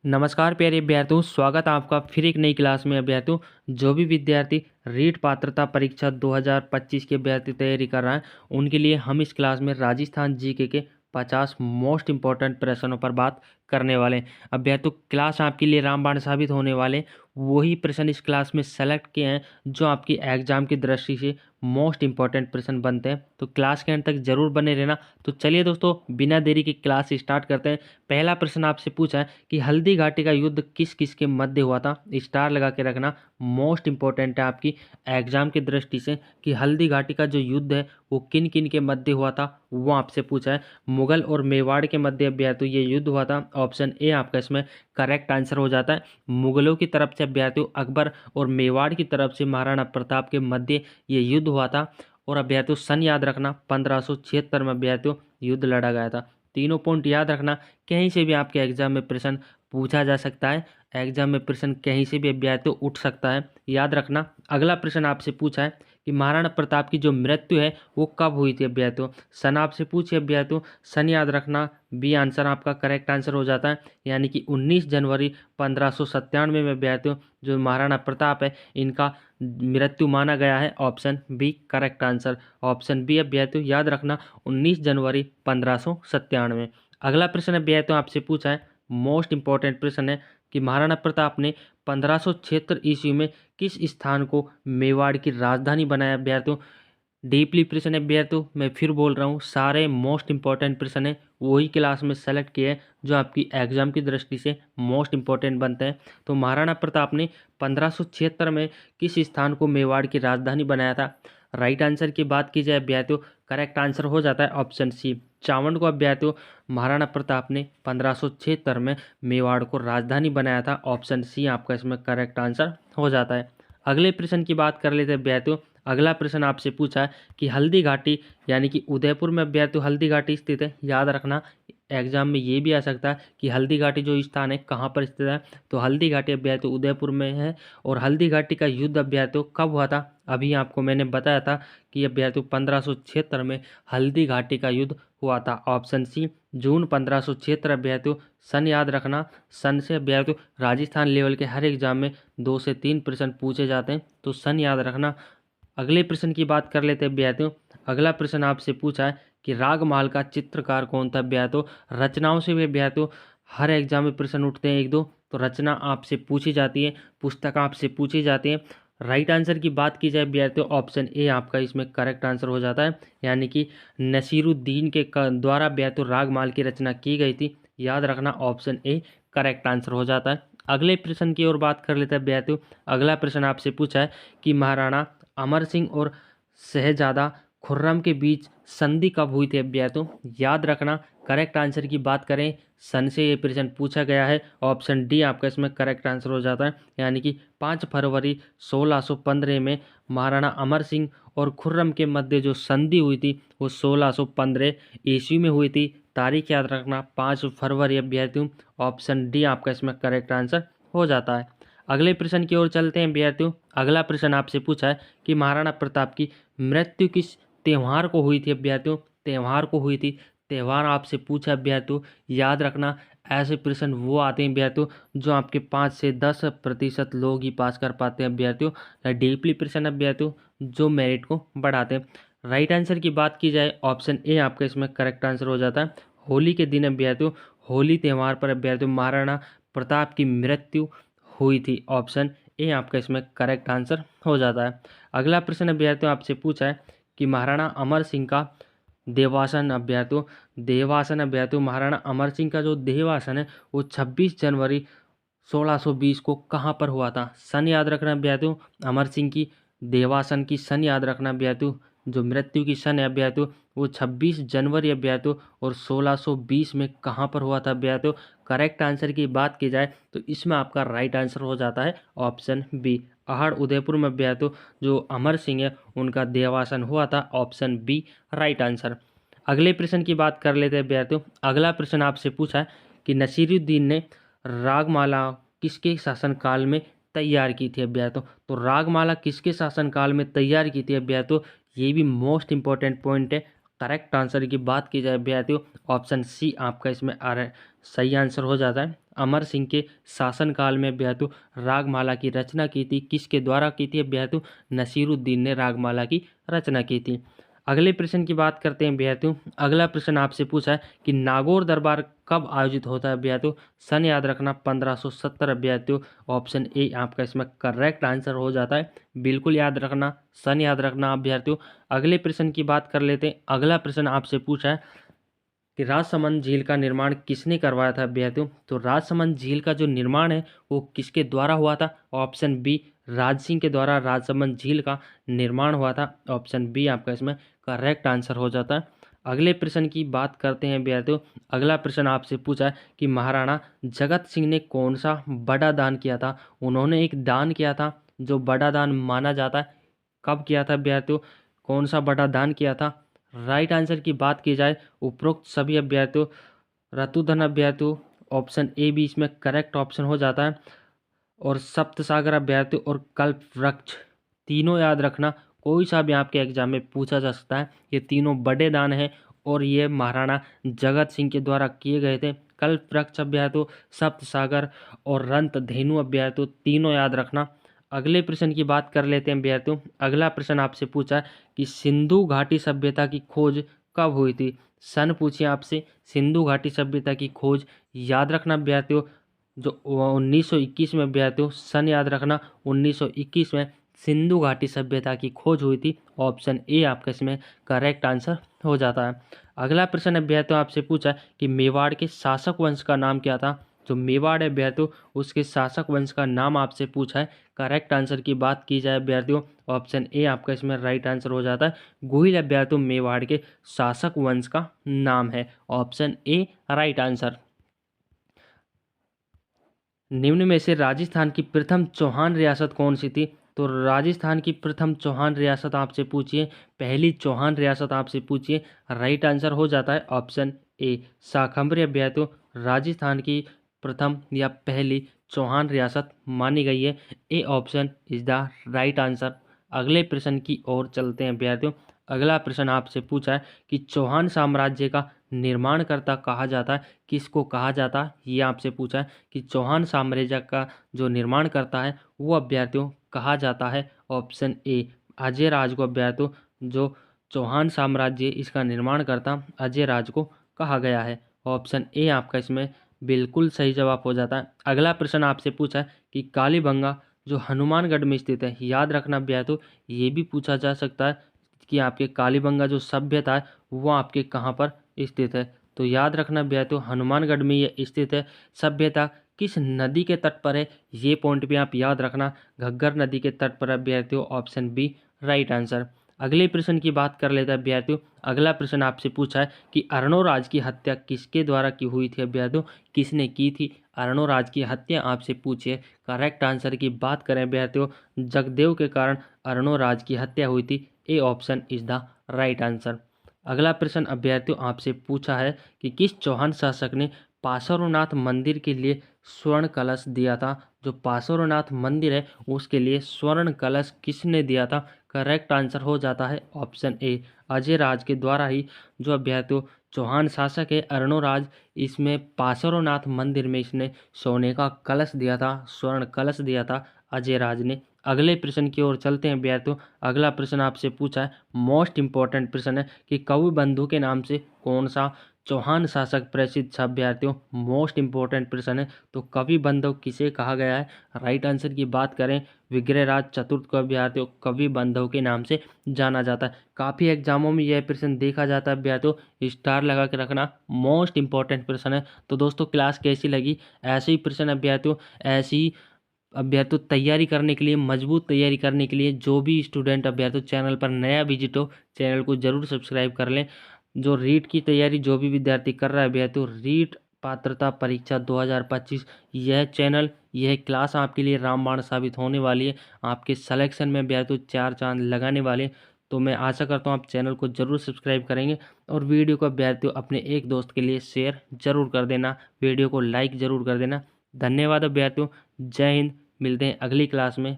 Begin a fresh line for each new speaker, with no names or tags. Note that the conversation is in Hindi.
नमस्कार प्यारे अभ्यर्थियों, स्वागत है आपका फिर एक नई क्लास में। अभ्यर्थियों, जो भी विद्यार्थी रीट पात्रता परीक्षा 2025 के अभ्यर्थी तैयारी कर रहे हैं, उनके लिए हम इस क्लास में राजस्थान जीके के 50 मोस्ट इंपॉर्टेंट प्रश्नों पर बात करने वाले हैं। अभ्यर्थियों, क्लास आपके लिए रामबाण साबित होने वाले हैं। वही प्रश्न इस क्लास में सेलेक्ट किए हैं जो आपकी एग्जाम की दृष्टि से मोस्ट इंपॉर्टेंट प्रश्न बनते हैं, तो क्लास के अंत तक जरूर बने रहना। तो चलिए दोस्तों, बिना देरी की क्लास स्टार्ट करते हैं। पहला प्रश्न आपसे पूछा है कि हल्दी घाटी का युद्ध किस किस के मध्य हुआ था। स्टार लगा के रखना, मोस्ट इंपॉर्टेंट है आपकी एग्जाम की दृष्टि से कि हल्दी घाटी का जो युद्ध है वो किन किन के मध्य हुआ था, वो आपसे पूछा है। मुगल और मेवाड़ के मध्य अभ्यर्थियों ये युद्ध हुआ था। ऑप्शन ए आपका इसमें करेक्ट आंसर हो जाता है। मुगलों की तरफ से अभ्यर्थियों अकबर और मेवाड़ की तरफ से महाराणा प्रताप के मध्य ये युद्ध हुआ था। और अभ्यर्थियों सन याद रखना, 1576 में अभ्यर्थियों युद्ध लड़ा गया था। तीनों पॉइंट याद रखना, कहीं से भी आपके एग्जाम में प्रश्न पूछा जा सकता है। एग्जाम में प्रश्न कहीं से भी अभ्यर्थियों उठ सकता है, याद रखना। अगला प्रश्न आपसे पूछा है कि महाराणा प्रताप की जो मृत्यु है वो कब हुई थी अभ्यर्थियों। सन आपसे पूछे अभ्यर्थियों, सन याद रखना, बी आंसर आपका करेक्ट आंसर हो जाता है, यानी कि 19 जनवरी 1597 में अभ्यर्थियों जो महाराणा प्रताप है इनका मृत्यु माना गया है। Option B correct answer. Option B अभ्यर्थियों याद रखना, 19 जनवरी 1597। अगला प्रश्न अभ्यर्थियों आपसे पूछा है, मोस्ट इंपॉर्टेंट प्रश्न है कि महाराणा प्रताप ने 1576 ईस्वी में किस स्थान को मेवाड़ की राजधानी बनाया अभ्यर्थियों। डीपली प्रश्न है अभ्यर्थियों, मैं फिर बोल रहा हूँ, सारे मोस्ट इंपॉर्टेंट प्रश्न है वही क्लास में सेलेक्ट किए हैं जो आपकी एग्जाम की दृष्टि से मोस्ट इंपॉर्टेंट बनते हैं। तो महाराणा प्रताप ने 1576 में किस स्थान को मेवाड़ की राजधानी बनाया था। राइट आंसर की बात की जाए अभ्यर्थियों, करेक्ट आंसर हो जाता है ऑप्शन सी, चावंड को अभ्यर्थियों महाराणा प्रताप ने 1576 में मेवाड़ को राजधानी बनाया था। ऑप्शन सी आपका इसमें करेक्ट आंसर हो जाता है। अगले प्रश्न की बात कर लेते हैं अभ्यर्थियों। अगला प्रश्न आपसे पूछा है कि हल्दी घाटी यानी कि उदयपुर में अभ्यर्थियों हल्दी घाटी स्थित है। याद रखना, एग्जाम में ये भी आ सकता है कि हल्दी घाटी जो स्थान है कहाँ पर स्थित है। तो हल्दी घाटी अभ्यर्थियों उदयपुर में है। और हल्दी घाटी का युद्ध अभ्यर्थियों कब हुआ था, अभी आपको मैंने बताया था कि अभ्यर्थियों 1576 में हल्दी घाटी का युद्ध हुआ था। ऑप्शन सी जून 1576 अभ्यर्थियों। सन याद रखना, सन से अभ्यर्थियों राजस्थान लेवल के हर एग्जाम में 2 से 3 प्रश्न पूछे जाते हैं, तो सन याद रखना। अगले प्रश्न की बात कर लेते हैं अभ्यर्थियों। अगला प्रश्न आपसे पूछा है कि रागमाल का चित्रकार कौन था अभ्यर्थियों। रचनाओं से भी अभ्यर्थियों हर एग्जाम में प्रश्न उठते हैं एक दो, तो रचना आपसे पूछी जाती है, पुस्तक आपसे पूछी जाती है। राइट आंसर की बात की जाए अभ्यर्थियों, ऑप्शन ए आपका इसमें करेक्ट आंसर हो जाता है, यानी कि नसीरुद्दीन के द्वारा अभ्यर्थियों रागमाल की रचना की गई थी। याद रखना, ऑप्शन ए करेक्ट आंसर हो जाता है। अगले प्रश्न की ओर बात कर लेते हैं अभ्यर्थियों। अगला प्रश्न आपसे पूछा है कि महाराणा अमर सिंह और शहजादा खुर्रम के बीच संधि कब हुई थी अभ्यर्थियों। याद रखना, करेक्ट आंसर की बात करें सन से ये प्रश्न पूछा गया है। ऑप्शन डी आपका इसमें करेक्ट आंसर हो जाता है, यानी कि 5 फरवरी 1615 में महाराणा अमर सिंह और खुर्रम के मध्य जो संधि हुई थी वो 1615 ईस्वी में हुई थी। तारीख याद रखना, 5 फरवरी अभ्यर्थियों। ऑप्शन डी आपका इसमें करेक्ट आंसर हो जाता है। अगले प्रश्न की ओर चलते हैं अभ्यर्थियों। अगला प्रश्न आपसे पूछा है कि महाराणा प्रताप की मृत्यु किस त्यौहार को हुई थी अभ्यर्थियों। त्यौहार को हुई थी, त्यौहार आपसे पूछा अभ्यर्थियों। याद रखना, ऐसे प्रश्न वो आते हैं अभ्यर्थियों जो आपके 5 से 10% लोग ही पास कर पाते हैं अभ्यर्थियों। डीपली प्रश्न अभ्यर्थियों जो मेरिट को बढ़ाते हैं। राइट आंसर की बात की जाए, ऑप्शन ए आपका इसमें करेक्ट आंसर हो जाता है। होली के दिन अभ्यर्थियों, होली त्यौहार पर अभ्यर्थियों महाराणा प्रताप की मृत्यु हुई थी। ऑप्शन ए आपका इसमें करेक्ट आंसर हो जाता है। अगला प्रश्न अभ्यर्थियों आपसे पूछा है कि महाराणा अमर सिंह का देवासन अभ्यर्थियों, देवासन अभ्यर्थियों महाराणा अमर सिंह का जो देवासन है वो 26 जनवरी 1620 को कहाँ पर हुआ था। सन याद रखना अभ्यर्थियों, अमर सिंह की देवासन की सन याद रखना अभ्यर्थियों। जो मृत्यु की सन है अभ्यर्थियों वो 26 जनवरी अभ्यर्थियों और 1620 में कहाँ पर हुआ था अभ्यर्थियों। करेक्ट आंसर की बात की जाए तो इसमें आपका राइट आंसर हो जाता है ऑप्शन बी, अहाड़ उदयपुर में अभ्यर्थियों जो अमर सिंह है उनका देवासन हुआ था। Option B right answer. अगले प्रश्न की बात कर लेते हैं अभ्यर्थियों। अगला प्रश्न आपसे पूछा है कि नसीरुद्दीन ने रागमाला किसके शासनकाल में तैयार की थी अभ्यर्थियों। तो रागमाला किसके शासनकाल में तैयार की थी अभ्यर्थियों, ये भी मोस्ट इंपॉर्टेंट पॉइंट है। करेक्ट आंसर की बात की जाए अभ्यर्थियों, ऑप्शन सी आपका इसमें सही आंसर हो जाता है। अमर सिंह के शासनकाल में अभ्यर्थियों रागमाला की रचना की थी। किसके द्वारा की थी अभ्यर्थियों? नसीरुद्दीन ने रागमाला की रचना की थी। अगले प्रश्न की बात करते हैं अभ्यर्थियों। अगला प्रश्न आपसे पूछा है कि नागौर दरबार कब आयोजित होता है अभ्यर्थियों? सन याद रखना 1570 अभ्यर्थियों। ऑप्शन ए आपका इसमें करेक्ट आंसर हो जाता है। बिल्कुल याद रखना, सन याद रखना अभ्यर्थियों। अगले प्रश्न की बात कर लेते हैं। अगला प्रश्न आपसे पूछा है कि राजसमंद झील का निर्माण किसने करवाया था अभ्यर्थियों? तो राजसमंद झील का जो निर्माण है वो किसके द्वारा हुआ था? ऑप्शन बी राज सिंह के द्वारा राजसमंद झील का निर्माण हुआ था। ऑप्शन बी आपका इसमें करेक्ट आंसर हो जाता है। अगले प्रश्न की बात करते हैं अभ्यर्थियों। अगला प्रश्न आपसे पूछा है कि महाराणा जगत सिंह ने कौन सा बड़ा दान किया था? उन्होंने एक दान किया था जो बड़ा दान माना जाता है। कब किया था अभ्यर्थियों? कौन सा बड़ा दान किया था? राइट आंसर की बात की जाए उपरोक्त सभी अभ्यर्थियों ऋतुधन अभ्यर्थियों, ऑप्शन ए भी इसमें करेक्ट ऑप्शन हो जाता है। और सप्तसागर अभ्यर्थियों और कल्प वृक्ष, तीनों याद रखना, कोई सा भी आपके एग्जाम में पूछा जा सकता है। ये तीनों बड़े दान हैं और ये महाराणा जगत सिंह के द्वारा किए गए थे। कल्प वृक्ष अभ्यर्थियों, सप्तसागर और रंतधेनु अभ्यर्थियों, तीनों याद रखना। अगले प्रश्न की बात कर लेते हैं अभ्यर्थियों। अगला प्रश्न आपसे पूछा है कि सिंधु घाटी सभ्यता की खोज कब हुई थी? सन पूछिए आपसे। सिंधु घाटी सभ्यता की खोज याद रखना अभ्यर्थियों, जो 1921 में अभ्यर्थियों, सन याद रखना 1921 में सिंधु घाटी सभ्यता की खोज हुई थी। ऑप्शन ए आपका इसमें करेक्ट आंसर हो जाता है। अगला प्रश्न अभ्यर्थियों आपसे पूछा है कि मेवाड़ के शासक वंश का नाम क्या था? जो मेवाड़ है अभ्यर्थियों उसके शासक वंश का नाम आपसे पूछा है। करेक्ट आंसर की बात की जाए अभ्यर्थियों, ऑप्शन ए आपका इसमें राइट आंसर हो जाता है। गुहिल अभ्यर्थियों मेवाड़ के शासक वंश का नाम है। Option A right answer. निम्न में से राजस्थान की प्रथम चौहान रियासत कौन सी थी? तो राजस्थान की प्रथम चौहान रियासत आपसे पूछिए, पहली चौहान रियासत आपसे पूछिए, राइट आंसर हो जाता है ऑप्शन ए शाकंभरी अभ्यर्थियों राजस्थान की प्रथम या पहली चौहान रियासत मानी गई है। A option is the right answer. अगले प्रश्न की ओर चलते हैं अभ्यर्थियों। अगला प्रश्न आपसे पूछा है कि चौहान साम्राज्य का निर्माणकर्ता कहा जाता है, किसको कहा जाता है? ये आपसे पूछा है कि चौहान साम्राज्य का जो निर्माण करता है वो अभ्यर्थियों कहा जाता है। ऑप्शन ए अजय राज को अभ्यर्थियों जो चौहान साम्राज्य इसका निर्माण करता अजय राज को कहा गया है। ऑप्शन ए आपका इसमें बिल्कुल सही जवाब हो जाता है। अगला प्रश्न आपसे पूछा है कि कालीबंगा जो हनुमानगढ़ में स्थित है, याद रखना अभ्यर्थियों ये भी पूछा जा सकता है कि आपके कालीबंगा जो सभ्यता है वो आपके कहाँ पर स्थित है। तो याद रखना अभ्यर्थियों हनुमानगढ़ में ये स्थित है। सभ्यता किस नदी के तट पर है? ये पॉइंट भी आप याद रखना, घग्गर नदी के तट पर अभ्यर्थियों, ऑप्शन बी राइट आंसर। अगले प्रश्न की बात कर लेते हैं अभ्यर्थियों। अगला प्रश्न आपसे पूछा है कि अर्णोराज की हत्या किसके द्वारा की हुई थी अभ्यर्थियों? किसने की थी अर्णोराज की हत्या? आपसे पूछिए। करेक्ट आंसर की बात करें अभ्यर्थियों, जगदेव के कारण अर्णोराज की हत्या हुई थी। A option is the right answer. अगला प्रश्न अभ्यर्थियों आपसे पूछा है कि किस चौहान शासक ने पार्श्वनाथ मंदिर के लिए स्वर्ण कलश दिया था? जो पार्श्वनाथ मंदिर है उसके लिए स्वर्ण कलश किसने दिया था? करेक्ट आंसर हो जाता है ऑप्शन ए अजय राज के द्वारा ही। जो अभ्यर्थियों चौहान शासक है अर्णोराज, इसमें पार्श्वनाथ मंदिर में इसने सोने का कलश दिया था, स्वर्ण कलश दिया था अजय राज ने। अगले प्रश्न की ओर चलते हैं अभ्यर्थियों। अगला प्रश्न आपसे पूछा है मोस्ट इंपॉर्टेंट प्रश्न है कि कवि बंधु के नाम से कौन सा चौहान शासक प्रसिद्ध था अभ्यर्थियों? मोस्ट इंपॉर्टेंट प्रश्न है। तो कवि बंधु किसे कहा गया है? राइट आंसर की बात करें विग्रहराज चतुर्थ को अभ्यर्थियों कवि बंधु के नाम से जाना जाता है। काफ़ी एग्जामों में यह प्रश्न देखा जाता है अभ्यर्थियों, स्टार लगा के रखना, मोस्ट इंपॉर्टेंट प्रश्न है। तो दोस्तों क्लास कैसी लगी? ऐसे ही प्रश्न अभ्यर्थियों ऐसी अभ्यर्थियों तैयारी करने के लिए, मजबूत तैयारी करने के लिए जो भी स्टूडेंट अभ्यर्थियों चैनल पर नया विजिट हो चैनल को जरूर सब्सक्राइब कर लें। जो रीट की तैयारी जो भी विद्यार्थी कर रहा है अभ्यर्थियों रीट पात्रता परीक्षा 2025, यह चैनल यह क्लास आपके लिए रामबाण साबित होने वाली है। आपके सिलेक्शन में अभ्यर्थियों चार चांद लगाने वाले। तो मैं आशा करता हूँ आप चैनल को जरूर सब्सक्राइब करेंगे और वीडियो को अभ्यर्थियों अपने एक दोस्त के लिए शेयर जरूर कर देना, वीडियो को लाइक जरूर कर देना। धन्यवाद अभ्यर्थियों, जय हिंद। मिलते हैं अगली क्लास में।